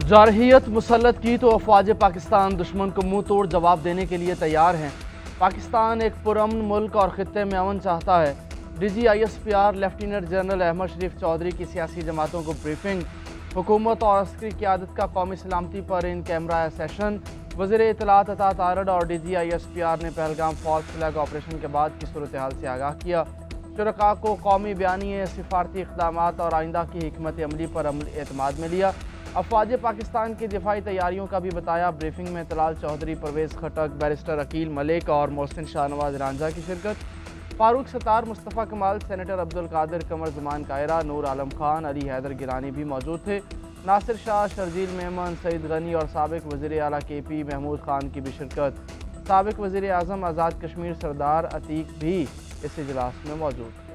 जारहियत मुसल्लत की तो अफवाज पाकिस्तान दुश्मन को मुंह तोड़ जवाब देने के लिए तैयार हैं। पाकिस्तान एक पुरअमन मुल्क और ख़ित्ते में अमन चाहता है। DGISPR लेफ्टिनेंट जनरल अहमद शरीफ चौधरी की सियासी जमातों को ब्रीफिंग। हुकूमत और अस्करी क़यादत का कौमी सलामती पर इन कैमरा सेशन। वज़ीर इत्तलात अता तारड़ और DGISPR ने पहलगाम फॉल्स फ्लैग ऑपरेशन के बाद की सूरत हाल से आगाह किया। शुरका को कौमी बयानिए, सिफारती इक़दामात और आइंदा की हिकमत अमली पर एतमाद में लिया। अफवाज पाकिस्तान की दिफाई तैयारियों का भी बताया। ब्रीफिंग में तलाल चौधरी, परवेज़ खटक, बैरिस्टर अकील मलिक और मोहसिन शाहनवाज रांझा की शिरकत। फारूक सत्तार, मुस्तफ़ा कमाल, सेनेटर अब्दुल कादिर, कमर ज़मान कायरा, नूर आलम खान, अली हैदर गिलानी भी मौजूद थे। नासिर शाह, शर्जील मेमन, सईद गनी और साबिक वज़ीर आला KP महमूद खान की भी शिरकत। साबिक वज़ीर आज़म आज़ाद कश्मीर सरदार अतीक भी इस इजलास में मौजूद थे।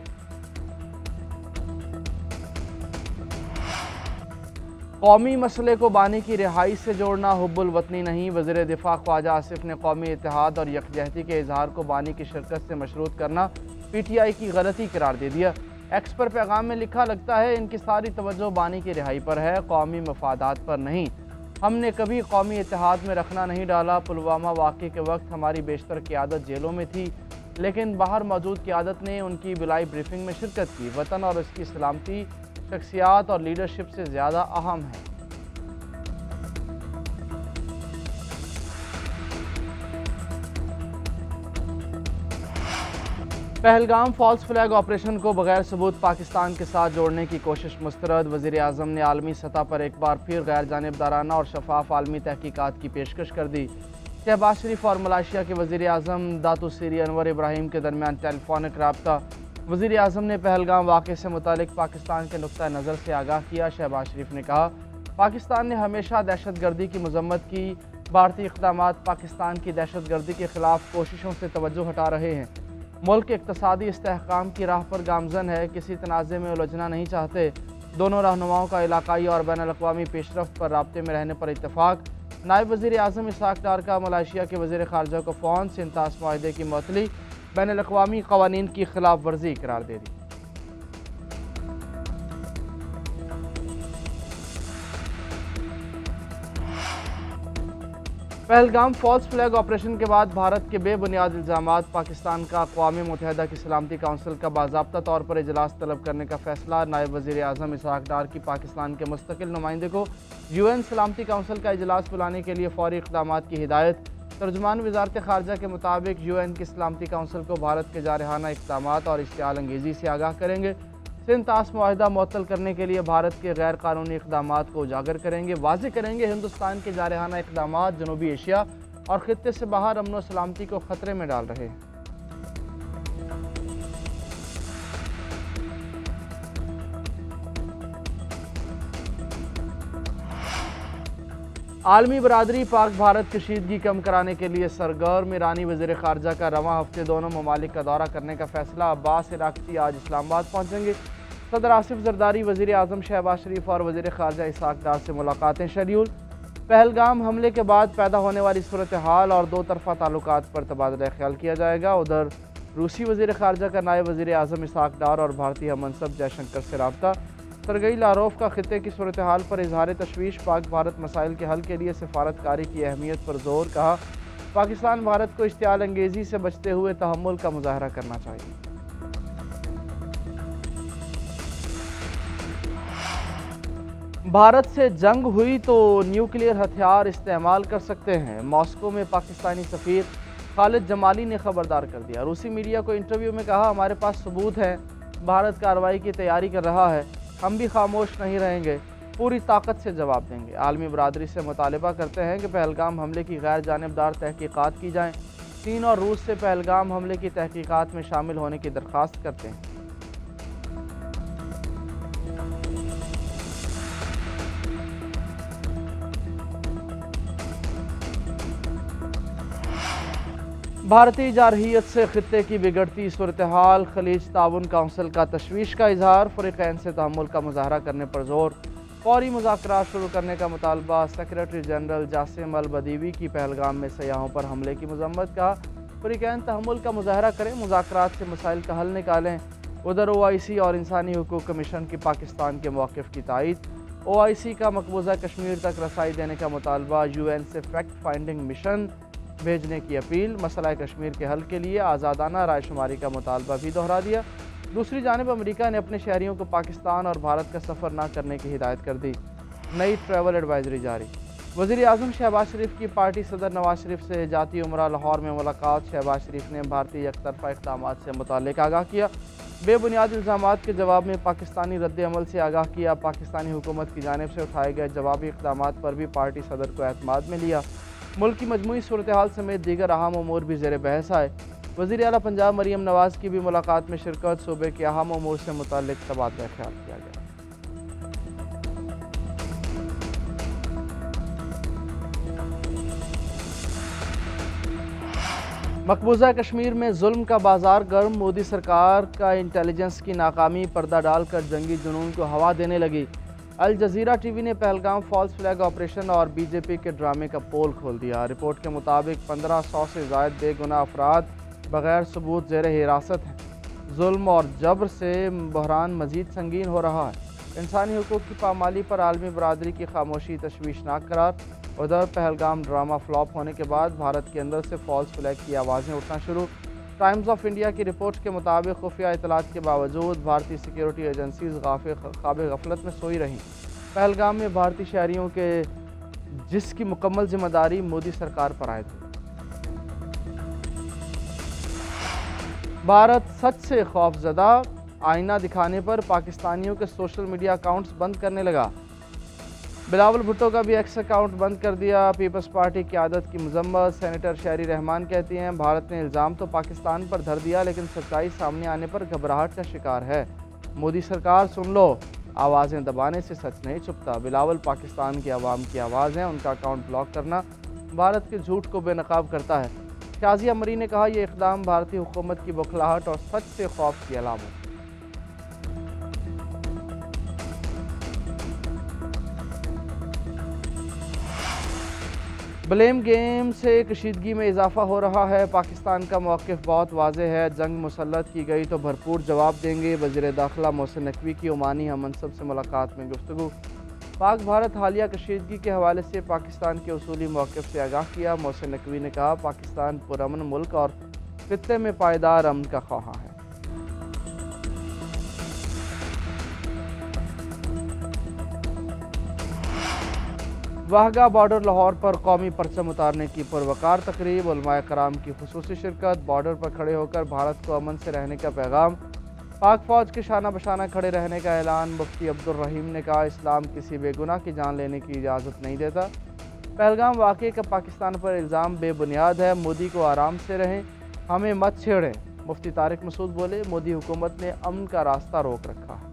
कौमी मसले को बानी की रिहाई से जोड़ना हुब्बुल वतनी नहीं। वज़ीर दिफा ख्वाजा आसिफ ने कौमी इत्तेहाद और यकजहती के इजहार को बानी की शिरकत से मशरूत करना PTI की गलती करार दे दिया। एक्स पर पैगाम में लिखा, लगता है इनकी सारी तवज्जो बानी की रिहाई पर है, कौमी मफादात पर नहीं। हमने कभी कौमी इत्तेहाद में रखना नहीं डाला। पुलवामा वाक़े के वक्त हमारी बेशतर क़यादत जेलों में थी, लेकिन बाहर मौजूद क़यादत ने उनकी बिलाई ब्रीफिंग में शिरकत की। वतन और इसकी सलामती शख्सियात और लीडरशिप से ज़्यादा अहम है। पहलगाम फॉल्स फ्लैग ऑपरेशन को बगैर सबूत पाकिस्तान के साथ जोड़ने की कोशिश मुस्तरद। वज़ीर आज़म ने आलमी सतह पर एक बार फिर गैर जानिबदाराना और शफाफ आलमी तहकीकात की पेशकश कर दी। शहबाज शरीफ और मलाशिया के वज़ीर आज़म दातू सीरी अनवर इब्राहिम के दरमियान टेलीफोनिक रब्ता। वज़ीर आज़म ने पहलगाम वाक़े से मुतालिक पाकिस्तान के नुक्ता नज़र से आगाह किया। शहबाज शरीफ ने कहा, पाकिस्तान ने हमेशा दहशत गर्दी की मजम्मत की। भारतीय इक़दामात पाकिस्तान की दहशत गर्दी के ख़िलाफ़ कोशिशों से तवज्जो हटा रहे हैं। मुल्क इक़्तिसादी इस्तेहकाम की राह पर गामज़न है, किसी तनाज़े में उलझना नहीं चाहते। दोनों रहनुमाओं का इलाकाई और बैनुल-अक़वामी पेशरफ्त पर राब्ते में रहने पर इत्तेफाक। नायब वज़ीर आज़म इसहाक़ डार का मलाशिया के वज़ीर ख़ारजा को फ़ौन सिंतास मुआहदे की मुअत्तली, बैनुल-अक़वामी क़वानीन की खिलाफ वर्जी करार दे दी। पहलगाम फॉल्स फ्लैग ऑपरेशन के बाद भारत के बेबुनियाद इल्ज़ामात। पाकिस्तान का अक़वाम मुत्तहिदा की सलामती काउंसिल का बाज़ाब्ता तौर पर इजलास तलब करने का फ़ैसला। नायब वज़ीर आज़म इसहाक़ डार की पाकिस्तान के मुस्तकिल नुमाइंदे को UN सलामती काउंसिल का इजलास बुलाने के लिए फ़ौरी इक़दामात की हिदायत। तर्जुमान वज़ारत ख़ारजा के मुताबिक UN की सलामती काउंसिल को भारत के जारहाना इक़दामात और इश्तिआल अंगेज़ी से आगाह करेंगे। सिंतास मुआहदा मुअत्तल करने के लिए भारत के गैर कानूनी इक़दामात को उजागर करेंगे। वाज़ेह करेंगे हिंदुस्तान के जारहाना इक़दामात जनूबी एशिया और ख़ित्ते से बाहर अमन व सलामती को ख़तरे में डाल रहे हैं। आलमी बरादरी पाक भारत कशीदगी कम कराने के लिए सरगर्म। ईरानी वज़ीर ख़ारजा का रवां हफ्ते दोनों ममालिक का दौरा करने का फ़ैसला। अब्बास इराक़ची आज इस्लामाबाद पहुँचेंगे। सदर आसिफ ज़रदारी, वज़ीर आज़म शहबाज शरीफ और वज़ीर ख़ारजा इसहाक़ डार से मुलाकातें शेड्यूल। पहलगाम हमले के बाद पैदा होने वाली सूरत हाल और दो तरफ़ा ताल्लुकात पर तबादला ख्याल किया जाएगा। उधर रूसी वज़ीर ख़ारजा का नायब वज़ीर आज़म इसहाक़ डार और भारतीय मनसब जयशंकर से रब्ता। सरगई लारोफ का ख़ित्ते की सूरत हाल पर इजहार तशवीश। पाक भारत मसाइल के हल के लिए सिफारतकारी की अहमियत पर जोर। कहा, पाकिस्तान भारत को इश्तिआल अंगेज़ी से बचते हुए तहम्मुल का मुज़ाहरा करना चाहिए। भारत से जंग हुई तो न्यूक्लियर हथियार इस्तेमाल कर सकते हैं। मॉस्को में पाकिस्तानी सफ़ीर खालिद जमाली ने खबरदार कर दिया। रूसी मीडिया को इंटरव्यू में कहा, हमारे पास सबूत हैं, भारत कार्रवाई की तैयारी कर रहा है, हम भी खामोश नहीं रहेंगे, पूरी ताकत से जवाब देंगे। आलमी बरादरी से मुतालबा करते हैं कि पहलगाम हमले की गैर जानिबदार तहकीकात की जाएँ। चीन और रूस से पहलगाम हमले की तहकीकात में शामिल होने की दरख्वास्त करते हैं। भारतीय जारहियत से ख़ित्ते की बिगड़ती सूरत हाल। खलीज ताउन काउंसिल का तशवीश का इजहार। फ़रीक़ैन से तहम्मुल का मुज़ाहरा करने पर जोर। फौरी मुज़ाकरात शुरू करने का मुतालबा। सेक्रेटरी जनरल जासिम अल बदीवी की पहलगाम में सयाहों पर हमले की मज़म्मत। का फ़रीक़ैन तहम्मुल का मुज़ाहरा करें, मुज़ाकरात से मसाइल का हल निकालें। उधर OIC और इंसानी हुकूक़ कमीशन की पाकिस्तान के मौक़िफ़ की तायीद। OIC का मकबूजा कश्मीर तक रसाई देने का मुतालबा, UN से फैक्ट फाइंडिंग मिशन भेजने की अपील, मसला कश्मीर के हल के लिए आज़ादाना रायशुमारी का मुतालबा भी दोहरा दिया। दूसरी जानिब अमेरिका ने अपने शहरियों को पाकिस्तान और भारत का सफ़र न करने की हिदायत कर दी। नई ट्रैवल एडवाइजरी जारी। वज़ीर आज़म शहबाज शरीफ की पार्टी सदर नवाज शरीफ से जाती उमरा लाहौर में मुलाकात। शहबाज शरीफ ने भारतीय एकतरफा इक़दाम से मुताल्लिक़ आगाह किया। बेबुनियाद इल्ज़ामात के जवाब में पाकिस्तानी रद्द-ए-अमल से आगाह किया। पाकिस्तानी हुकूमत की जानिब से उठाए गए जवाबी इक़दामात पर भी पार्टी सदर को एतमाद में लिया। मुल्क की मजमूई सूरत-ए-हाल समेत दीगर अहम उमूर भी ज़ेर बहस आए। वज़ीर आला पंजाब मरीम नवाज़ की भी मुलाकात में शिरकत। सूबे के अहम उमूर से मुताल्लिक़ तबादला ख्याल किया गया। मकबूजा कश्मीर में जुल्म का बाजार गर्म। मोदी सरकार का इंटेलिजेंस की नाकामी पर्दा डालकर जंगी जुनून को हवा देने लगी। अल जज़ीरा टीवी ने पहलगाम फॉल्स फ्लैग ऑपरेशन और बीजेपी के ड्रामे का पोल खोल दिया। रिपोर्ट के मुताबिक 1500 से ज़ायद बेगुनाह अफराद बग़ैर सबूत ज़ेर हिरासत हैं। जुल्म और जबर से बहरान मज़ीद संगीन हो रहा है। इंसानी हुकूक़ की पामाली पर आलमी बरादरी की खामोशी तशवीशनाक करार। उधर पहलगाम ड्रामा फ्लॉप होने के बाद भारत के अंदर से फॉल्स फ्लैग की आवाज़ें उठना शुरू। टाइम्स ऑफ इंडिया की रिपोर्ट के मुताबिक खुफिया इतलात के बावजूद भारतीय सिक्योरिटी एजेंसीज ख्वाब गफलत में सोई रहीं। पहलगाम में भारतीय शहरियों के जिसकी मुकम्मल जिम्मेदारी मोदी सरकार पर आए थे। भारत सच से खौफजदा। आईना दिखाने पर पाकिस्तानियों के सोशल मीडिया अकाउंट्स बंद करने लगा। बिलावल भुट्टो का भी एक्स अकाउंट बंद कर दिया। पीपल्स पार्टी की आदत की मजम्मत। सेनेटर शहरी रहमान कहती हैं, भारत ने इल्ज़ाम तो पाकिस्तान पर धर दिया, लेकिन सच्चाई सामने आने पर घबराहट का शिकार है। मोदी सरकार सुन लो, आवाज़ें दबाने से सच नहीं छुपता। बिलावल पाकिस्तान की आवाम की आवाज़ है, उनका अकाउंट ब्लॉक करना भारत के झूठ को बेनकाब करता है। शाजिया मरी ने कहा, यह इक़दाम भारतीय हुकूमत की बौखलाहट और सच से खौफ की अलामत। ब्लेम गेम से कशीदगी में इजाफा हो रहा है। पाकिस्तान का मौक़िफ़ बहुत वाज़ेह है, जंग मुसल्लत की गई तो भरपूर जवाब देंगे। वज़ीर दाखिला मोहसिन नकवी की ओमानी हम मनसब से मुलाकात में गुफ्तगू। पाक भारत हालिया कशीदगी के हवाले से पाकिस्तान के उसूली मौक़िफ़ से आगाह किया। मोहसिन नकवी ने कहा, पाकिस्तान पुरअमन मुल्क और खित्ते में पायदार अमन का ख्वाह है। वाहगा बॉर्डर लाहौर पर कौमी परचम उतारने की पुरवकार तकरीब। उलमाए कराम की खुसूसी शिरकत। बॉर्डर पर खड़े होकर भारत को अमन से रहने का पैगाम। पाक फ़ौज के शाना बशाना खड़े रहने का ऐलान। मुफ्ती अब्दुल रहीम ने कहा, इस्लाम किसी बेगुनाह की जान लेने की इजाज़त नहीं देता। पहलगाम वाक़े का पाकिस्तान पर इल्ज़ाम बेबुनियाद है। मोदी को आराम से रहें, हमें मत छेड़ें। मुफ्ती तारिक मसूद बोले, मोदी हुकूमत ने अमन का रास्ता रोक रखा है।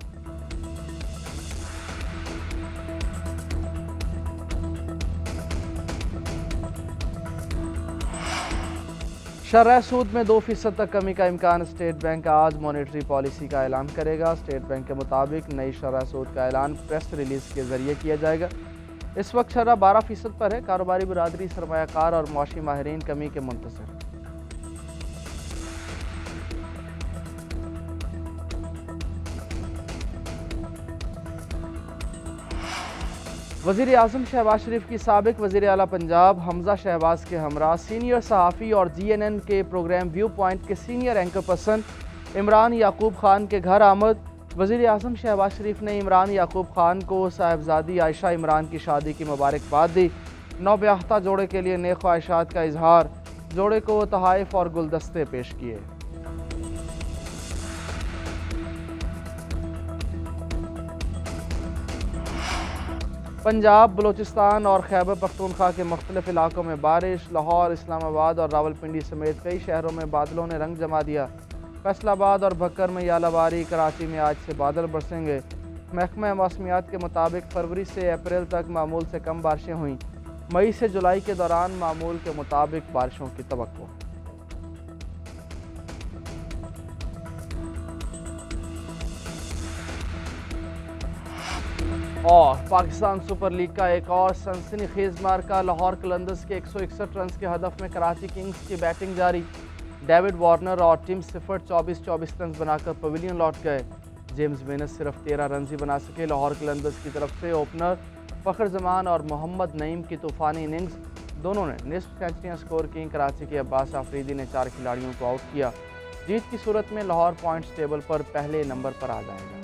शरह सूद में 2% तक कमी का इम्कान। स्टेट बैंक आज मॉनेटरी पॉलिसी का ऐलान करेगा। स्टेट बैंक के मुताबिक नई शरह सूद का ऐलान प्रेस रिलीज़ के ज़रिए किया जाएगा। इस वक्त शरह 12% पर है। कारोबारी बरादरी, सरमायाकार और मुआशी माहिरीन कमी के मुंतज़िर। वज़ीर आज़म शहबाज शरीफ की साबिक वज़ीर आला पंजाब हमजा शहबाज के हमरा सीनियर सहाफ़ी और GNN के प्रोग्राम व्यू पॉइंट के सीनियर एंकर पर्सन इमरान याकूब ख़ान के घर आमद। वज़ीर आज़म शहबाज शरीफ ने इमरान याकूब ख़ान को साहिबजादी आयशा इमरान की शादी की मुबारकबाद दी। नौब्याख्ता जोड़े के लिए नेक ख्वाहिशात का इजहार। जोड़े को तोहफ़े और गुलदस्ते पेश किए। पंजाब, बलूचिस्तान और खैबर पख्तूनख्वा के मुख्तलिफ इलाकों में बारिश। लाहौर, इस्लामाबाद और रावलपिंडी समेत कई शहरों में बादलों ने रंग जमा दिया। फैसलाबाद और भक्कर में यालाबारी। कराची में आज से बादल बरसेंगे। महकमा मौसमियात के मुताबिक फरवरी से अप्रैल तक मामूल से कम बारिशें हुईं। मई से जुलाई के दौरान मामूल के मुताबिक बारिशों की तवक्को। और पाकिस्तान सुपर लीग का एक और सनसनीखेज मार्का। लाहौर कलंदर्स के 161 रन के हदफ में कराची किंग्स की बैटिंग जारी। डेविड वार्नर और टिम सिफर्ट 24-24 रन बनाकर पवेलियन लौट गए। जेम्स बेनस सिर्फ 13 रन ही बना सके। लाहौर कलंदर्स की तरफ से ओपनर फ़खर जमान और मोहम्मद नईम की तूफ़ानी इनिंग्स दोनों ने निस्फ सेंचुरियाँ स्कोर की। कराची के अब्बास आफरीदी ने 4 खिलाड़ियों को आउट किया। जीत की सूरत में लाहौर पॉइंट्स टेबल पर पहले नंबर पर आ जाएगा।